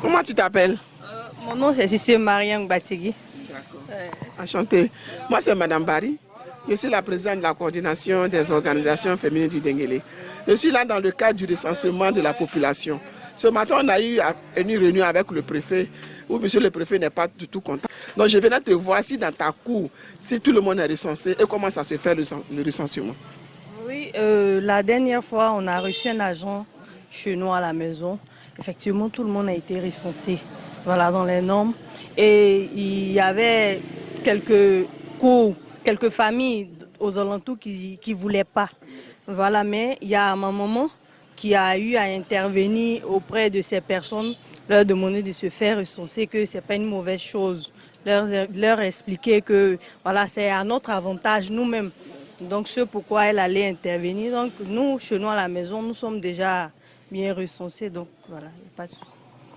Comment tu t'appelles? Mon nom c'est Sissé Mariam Batigui. D'accord. Enchantée. Moi c'est Madame Barry. Je suis la présidente de la coordination des organisations féminines du Denguélé. Je suis là dans le cadre du recensement de la population. Ce matin, on a eu une réunion avec le préfet, où monsieur le préfet n'est pas du tout content. Donc je venais te voir si dans ta cour, si tout le monde est recensé et comment ça se fait le recensement. Oui, la dernière fois, on a reçu un agent chez nous à la maison. Effectivement, tout le monde a été recensé, voilà, dans les normes. Et il y avait quelques cours, quelques familles aux alentours qui ne voulaient pas. Voilà, mais il y a ma maman qui a eu à intervenir auprès de ces personnes, leur demander de se faire recenser, que ce n'est pas une mauvaise chose. Leur expliquer que voilà, c'est à notre avantage nous-mêmes. Donc c'est pourquoi elle allait intervenir. Donc nous, chez nous à la maison, nous sommes déjà bien recensés. Donc voilà, il n'y a pas de souci.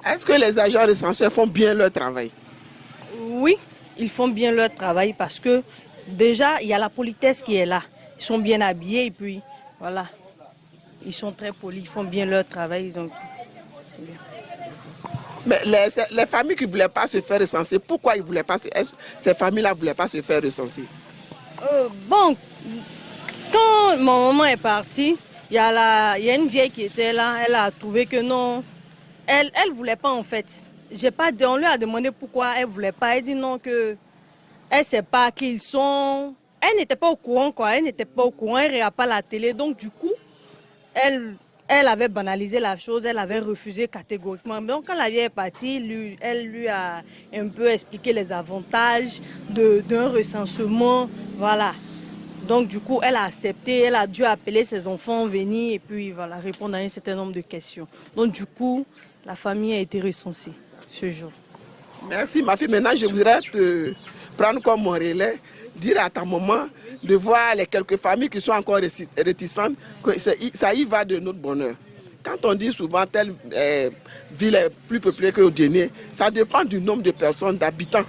Est-ce que les agents recenseurs font bien leur travail? Oui, ils font bien leur travail parce que déjà, il y a la politesse qui est là. Ils sont bien habillés et puis voilà, ils sont très polis, ils font bien leur travail. Donc c'est bien. Mais les familles qui ne voulaient pas se faire recenser, pourquoi ils voulaient pas ces familles-là ne voulaient pas se faire recenser? Bon, quand mon maman est partie, il y a une vieille qui était là, elle a trouvé que non, elle ne voulait pas en fait. On lui a demandé pourquoi elle ne voulait pas. Elle dit non, que elle ne sait pas qui ils sont. Elle n'était pas au courant, quoi. Elle n'était pas au courant, elle ne regardait pas la télé. Donc du coup, elle avait banalisé la chose, elle avait refusé catégoriquement. Donc quand la vieille est partie, elle lui a un peu expliqué les avantages d'un recensement. Voilà. Donc du coup, elle a accepté, elle a dû appeler ses enfants, venir et puis voilà, répondre à un certain nombre de questions. Donc du coup, la famille a été recensée ce jour. Merci ma fille. Maintenant, je voudrais te prendre comme mon relais, dire à ta maman de voir les quelques familles qui sont encore réticentes, que ça y va de notre bonheur. Quand on dit souvent telle ville est plus peuplée que Odiéné, ça dépend du nombre de personnes, d'habitants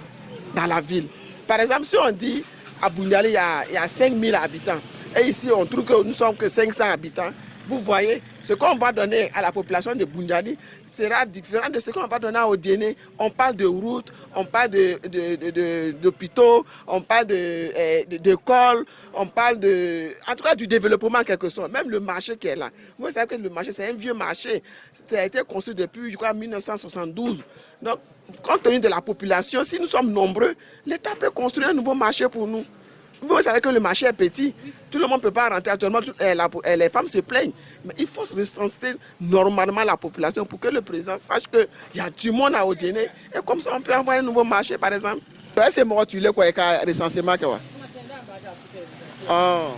dans la ville. Par exemple, si on dit à Bouniali, il y a 5000 habitants, et ici on trouve que nous ne sommes que 500 habitants, vous voyez, ce qu'on va donner à la population de Bouniali sera différent de ce qu'on va donner à Odiéné. On parle de routes, on parle d'hôpitaux, on parle d'écoles, on parle en tout cas du développement en quelque sorte. Même le marché qui est là. Vous savez que le marché, c'est un vieux marché. Ça a été construit depuis, je crois, 1972. Donc, compte tenu de la population, si nous sommes nombreux, l'État peut construire un nouveau marché pour nous. Vous savez que le marché est petit, tout le monde ne peut pas rentrer actuellement, les femmes se plaignent. Mais il faut recenser normalement la population pour que le président sache qu'il y a du monde à Odiéné. Et comme ça, on peut avoir un nouveau marché, par exemple. C'est moi, tu l'as quoi, avec un recensement. Oh.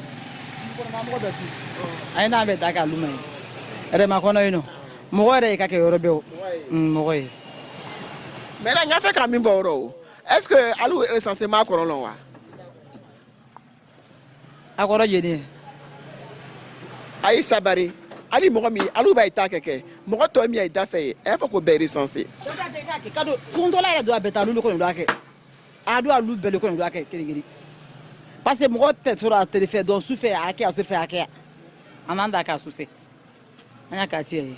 Mais là, il y a fait quand même. Est-ce que le recensement est long? Agora jeni Aïe Sabari, Ali Mogomi, Alou Baïta Keke, Mogoto mi Aïda Faye, elle faut qu'on béri censé. Fundola doit beta lulu ko ndake. Adu alu bele ko ndake kirigiri. Parce que mo tete sur la téléphone donc souffert ake a souffert ake. Ananda ka souffert. Anya ka tie.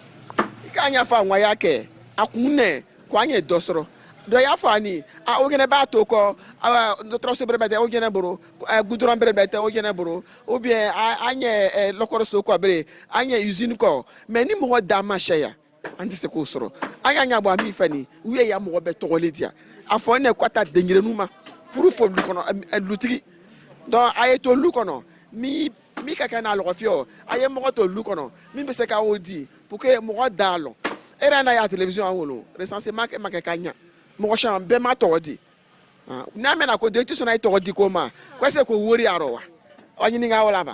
Kanya fa nwa yake, akune kwanye dosro. Do ya fani a ogene ba to ko do troso brebete ogene boro gudron brebete ogene boro ou bien anye lokoro so ko bere anye usine ko mais ni mo da ma sheya andi se ko soro anya bo ami fani wiye ya mo be to ledia afo ne kwata denyire numa furu fo lu kono lutigi donc aye to lu kono mi kaka na lo fio aye mo to lu kono mi be se ka odi pour que mo dalo era na ya télévision awolo recensement ke makanya Moshan Bema Todi. Namena ko de tisona todi koma. Kwese ko wori arowa. Onyi nga wala.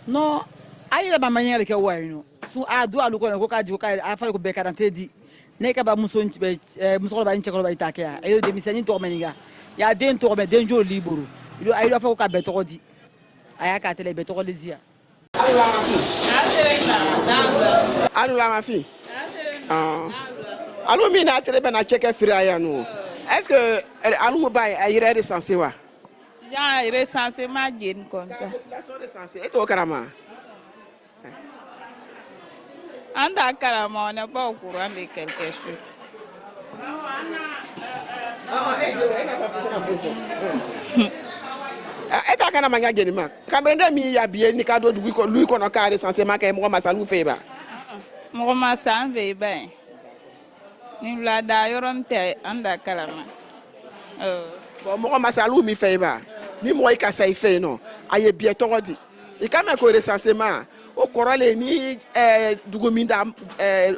No, ayi ba manyere ke wa no. So adu alu ko ka di ko afa ko be karante di. Ne ka ba muso ntibe muso ba nche ko ba itake ya. Ayo de misani to meninga. Ya den to me den jo liboro. Ido ayi afa ko ka be to di. Aya ka tele be to le dia. Anu la ma fi. Allo mi na télé ben a checker firaya nous. Est-ce que allo ba ay recensé wa? Jean recensé ma jeune comme ça. La population recensée est au Karama. Anda kalama, on n'est pas au courant de quelque chose. Eta kana manya genima. Kambrende mi ya bien ni kado du ko lui kono ka recensement kay mo masalu feba. Mo ma san ve ben. Ni la da yorom te anda kalama. Bon mo masalu mi feba. Ni mo ka sai fe no. Aye bien todi. E kama ko recensement o korole ni dugu minda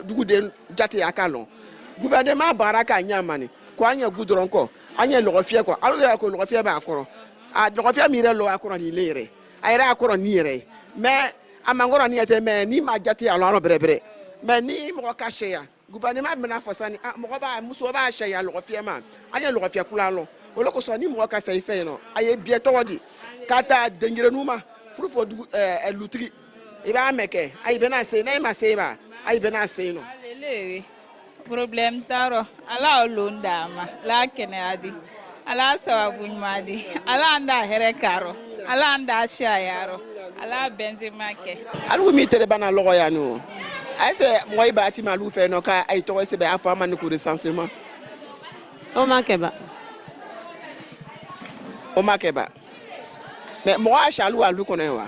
dugu de jate akalon. Gouvernement baraka nyamani. Ko anya goudron ko. Anya logofie ko. Alo ya ko logofie ba akoro. A logofie mi re lo akoro ni lere. Ayra akoro ni re. Mais amangoro ni ete mais ni ma jate alo brebre. Mais ni mo ka sheya. Gouvernement mena fosani mo ba muso ba sheya logofie ma. Anya logofie kula lo. Oloko so ni mo ka sai fe no. Aye bie todi. Kata dengire numa. Frufo lutri. Iba meke. Aye bena se na ma se ba. Aye bena se no. Alele. Problem taro. Ala olunda ma. La kene adi. Ala sawabu madi. Ala anda here karo. Ala anda shayaro. Ala benzema ke. Alu mi tere bana logo ya no. Ase mo iba ti malu fe no ka ay to se be afa ma ni ko recensement. O makeba. O makeba. Mais mo a chalu alu konen wa.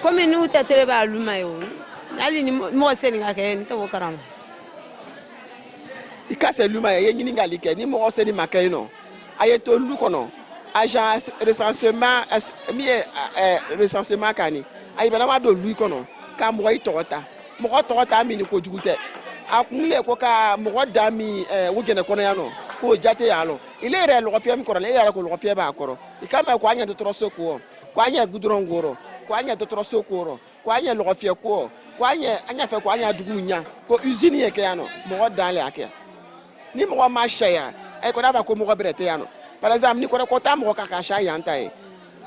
Comme nous tere ba alu mayo. Ali ni mo se ni ka ke ni to karama. Ikase luma ye nyini ngalike ni mo se ni makai no. Aye to lu kono. Agent recensement mi recensement kani. Aye bana ma do lu kono. Ka mo itota. Mo tota mi ni ko jugute. Akunle ko ka mo da mi wo gene kono ya no. Ko jate ya lo. Ile re lo fie mi kono le ya ko lo fie ba akoro. Ikama ko anya to troso ko. Ko anya gudron goro. Ko anya to troso ko. Ko anya lo fie ko. Ko anya fe ko anya dugu nya. Ko usine ye ke ya no. Mo dan le akia. Ni mo ma shaya e ko da ba ko mo brete ya no par exemple ni ko ko ta mo ka ka shaya anta e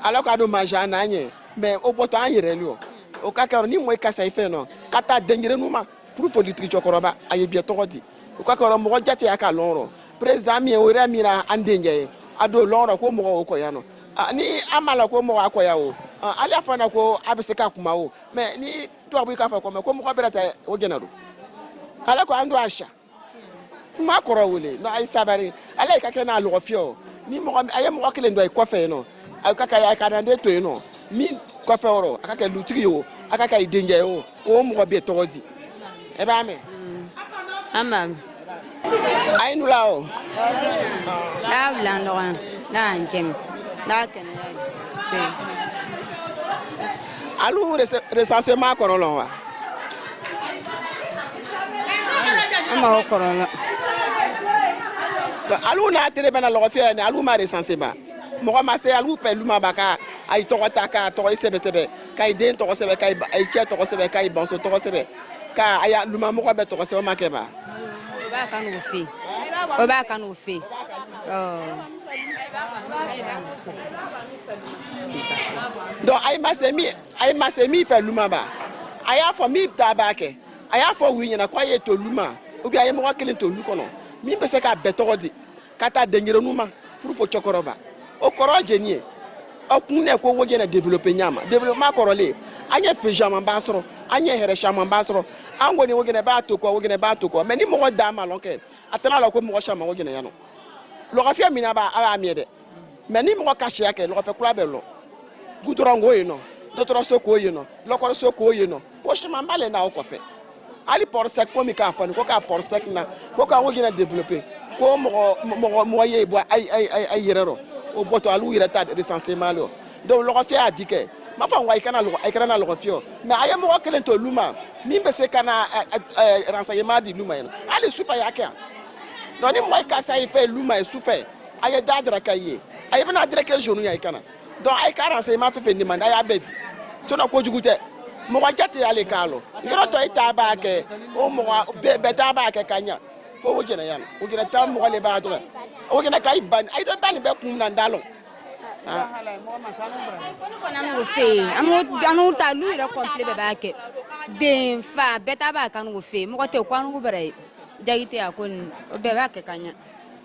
ala ka do maja na anye mais o boto anyere lu o ka ka ni mo ka sai fe no kata dengire nu ma furu fo litri chokoroba aye bie tokoti o ka ka mo jate ya ka lonro president mi o re mi na andenje ado lonro ko mo ko ya no ni amala ko mo akoya o ala fa na ko abise ka kuma o mais ni to abu ka fa ko mo brete o genado ala ko ando asha ma koro wole no ay sabari ala ka ke na logofio ni mo ay mo akele ndo ay kofe no ay ka ya ka ndande to no mi kofe oro aka ke lutri o aka ka idenje o mo be tozi e ba me Amam. ay nu la o La blando la anjem. La kene se. alu recensement koro lo wa Ama okorola. alu na tere bana logofio ne alu ma recensement mo ma se alu fe luma baka ay to ka to sebe kay den to sebe kay ay che to sebe kay bonso to sebe ka aya luma mo be to sebe makeba Oba kan wo fi. Oba kan wo fi. donc ay ma se mi fe luma ba aya fo mi tabake aya fo wi na kwa ye to luma obi ay mo kele to lu kono mi be se ka beto di kata dengire numa furu fo chokoroba o koro jenie o kunne ko woje na developer nyama development korole anya fe jaman basoro anya here shaman basoro ango ni woge na ba to ko mais ni mo da ma lonke atana la ko mo shama woge na ya no lo ga fia mina ba aba mi de mais ni mo ka shia ke lo fe kula be lo gudorongo yi no dotoro soko yi no lokoro soko yi no ko shima mbale na o ko fe ali por sec comme ka fa ko ka por sec na ko ka woge na développer ko mo ye bo ay yerero o boto alu yira ta recensement lo donc lo fi adike ma fa wa ikana lo fi o mais aye mo kelen to luma mi be se kana renseignement di luma ali sufa ya ka donc ni mo ka sai fe luma e sufa aye dadra kaye aye bena direke journée ya ikana donc ay ka renseignement fe ni manda ya beti to na ko jugute mo wa jate ya le kalo yoro to ita ba ke o mo be ta ba ke kanya fo wo jena yan wo jena tam mo le ba to wo jena kai ban ay do ban be kum na ndalo anu ta lu ira complete be ba ke den fa beta ba kan wo fe mo ko te kwanu go bare jagite akon be ba ke kanya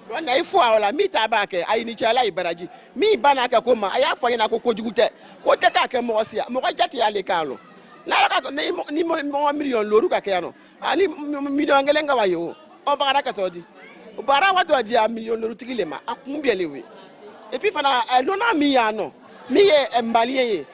wana ifu awala mi ta ba ke ay ni chala ibaraji mi bana ka ko ma aya fo yana ko jugute ko te ka ke mo sia mo ko jati ya le kalo la ka ni mo million loru ka ke ano ani million ngelenga wa yo o bara ka todi o bara wa todi a million loru tigile ma akumbielewe et puis fana nona mi ya no mi ye mbalien ye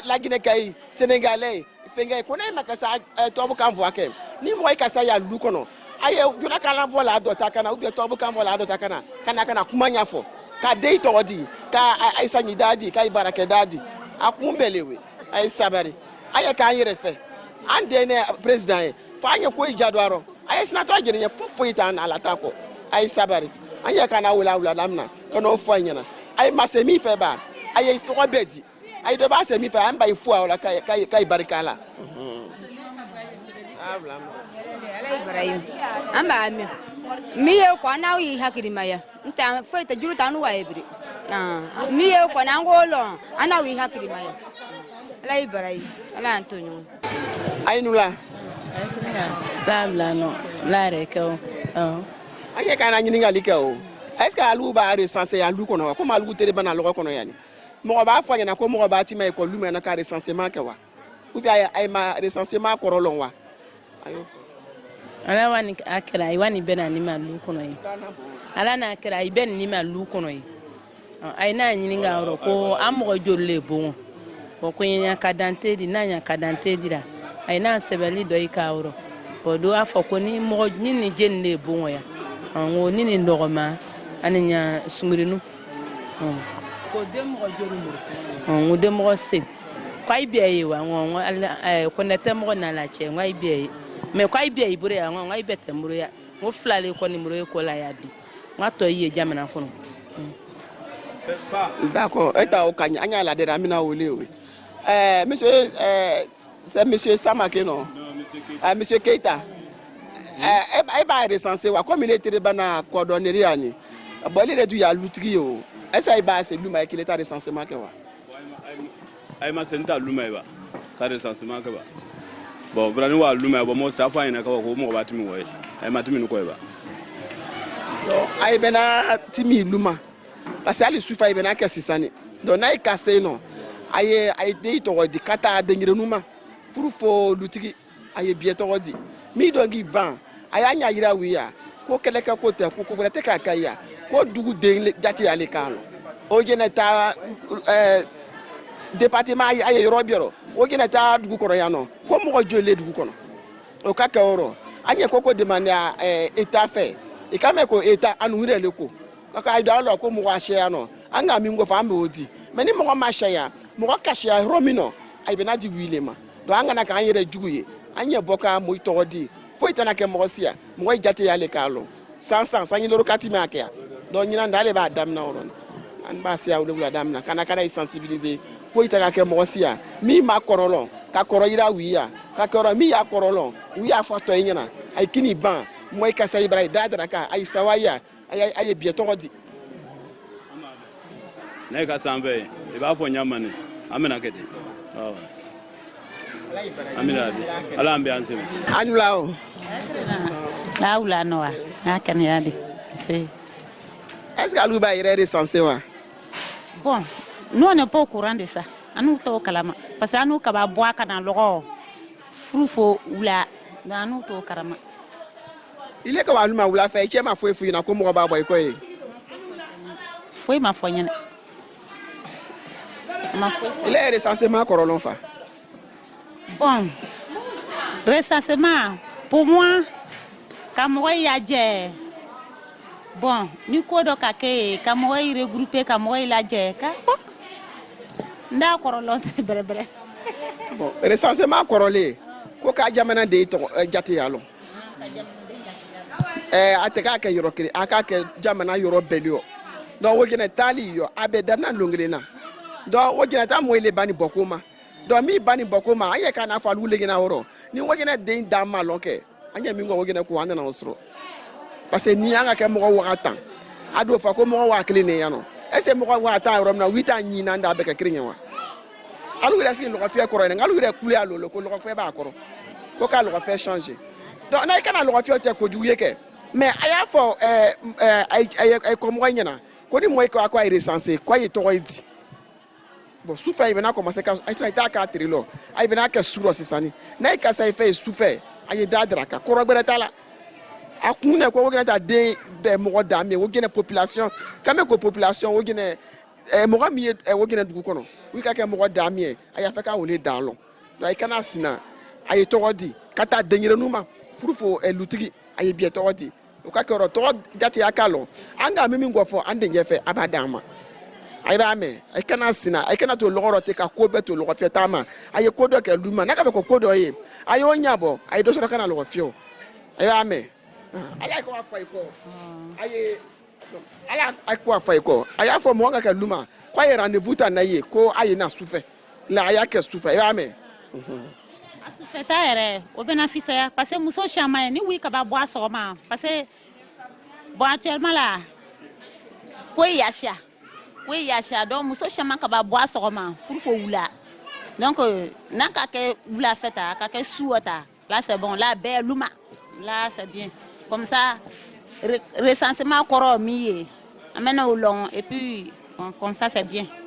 la Guinée kay sénégalais fengay ko na makasa to bu kan voa ke ni mo ka sa ya lu kono aye jona kala vola do takana ou bien to bu kan vola do takana kana kumanya fo ka dey todi ka aisa ni dadi ka ibarake dadi akumbelewe ay sabari aye ka yire fe ande ne president fa anye ko ijadwaro aye sina to agere nye fofo ita na alatako ay sabari anye kana wula lamna kono fo anyana ay masemi fe ba aye so bedi ay do ba semi fe amba ifu awla kai barikala Ibrahim amba mi ye ko na wi hakiri maya nta fo ita juru tanu wa ebri mi ye ko na ngolo ana wi hakiri maya ala Ibrahim ala Antonio ainula sabla no la reko ake kana nyini ngali ke o est ce que alu ba recenser alu kono ko malu tere bana lo kono yani mo ba fanya na ko mo ba ti mai ko lu me na ka recensement ke wa ou bien ay ma recensement ko rolon wa ayo ala wani akira iwani bena ni malu kono yi ala na akira iben ni malu kono yi ay na nyini nga ro ko amogo jolle bon ko ko nya kadante di na nya kadante di da ay na sebeli do ikawro bodo afoko ni mo ni jenne bon ya ngo ni ndogoma aninya sungurinu ko demo jorumu ngo demo se kwai biye wa ngo ko nete mo na la che ngwai biye me kwai biye ibure ya ngo ngwai bete muro ya ngo flale ko ni muro ko la ya bi ngato yi jamana kono d'accord eta o kanya anya la de ramina wole monsieur c'est monsieur Samake non monsieur Keita ba recenser wa comme il était bana coordonner ani bon il est du ya lutigi yo est-ce ba c'est lui ma qui l'état recensement ke wa ay ma senta luma ba ka recensement ke ba bon brani wa luma ba mo sta fa ina ka ko mo ba timi wo ay ma timi ko ba ay bena timi luma parce que ali sufa bena ke sisane donc na ikase non ay de to di kata dengire numa furufo lutigi ay bieto di mi dongi ban aya nya yira wiya ko keleka ko te ko brete ka kaya ko dugu de jati ale kalo o jeneta département ay yorobiro o jeneta dugu koro ya no ko mo jole dugu kono o ka ka oro anya koko demande état fait e ka me ko état anu rele ko ka ay do lo ko mo wa she ya no anga mi ngo fa mbe odi meni mo ma she ya mo ka she ya romino ay bena di wilema do anga na ka anyere juguye anya boka mo to di foi tana ke mo sia mo jate ya le kalo sans sanyi loro katime akea do nyina ndale ba dam na oron an ba sia o le dam na kana sensibiliser foi tana ke mo sia mi ma korolon ka koro ira wiya ka koro mi ya korolon wiya foto nyina ay kini ban mo ka sai brai dadra ka ay sawaya ay bieto di na ka sambe e ba fo nyamane amena kete amina ala ambiance anulao laula noa akane yadi c'est est-ce que aluba ire recensé wa bon nous on n'est pas au courant de ça anu to kalama parce que anu kaba boa kana logo frufo ula anu to karama il est que aluma ula fait chema foi na ko mo ba boy ko e foi ma fonyana ma foi il est recensement corolon fa bon recensement pour moi Kamoy yaje bon ni ko do ka ke Kamoy regrouper Kamoy la je ka nda korolo bere bon recensement korolé ko ka jamana de to jati yalo ateka ke yoro kiri aka ke jamana yoro belio donc wogene tali yo abedana longlena donc wogene ta moyle bani bokuma donc mi bani bokuma aye kana fa lugena woro ni wogene de dama lonke anya mi ngo wogene ko anda na osro parce que ni anga ke mo wakatan ado fa ko mo wa kline ya no ese mo wa ta rom na 8 ans ni na nda be ka krinya wa alu ira sin lo ka fe koro ni alu ira kule alo ko lo ka fe ba koro ko ka lo ka fe changer donc na kana lo ka fe te ko juye ke mais aya fo ay ko mo nyana ko ni mo ko akwa recenser ko yi to di bon souffert il vient commencer ka ai ta ka trilo ai vient ka suro sisani na ka sai fait souffert ai dadra ka korogbere tala akune ko wogena ta de be mo dami wogena population kame ko population wogena mo ga mi wogena dugu kono wi ka ke mo dami ai fa ka wole dalon do ai kana sina ai togodi kata denyere numa furufo lutigi ai bi togodi o ka kero to jati akalo anga mimi ngofo ande nyefe abadama ai ba me ai kana sina ai kana to logoro te ka ko beto logo fietama ai ko do ke luma na ka be ko do yi ai onyabo ai do so kana logo fio ai ba me ala ko afa iko ai ala ko afa iko ai afo mo nga ke luma kwa ye rendez-vous ta na ye ko ai na souffre la ai ke souffre ai ba me souffre ta ere o bénéfice ya parce que muso chama ni wi ka ba bois soma parce que bon actuellement là ko yasha donc muso chama ka ba bois soma furfo wula donc na ka ke wula feta ka ke suota là c'est bon là be luma là c'est bien comme ça recensement koro mié amena au long et puis bon, comme ça c'est bien.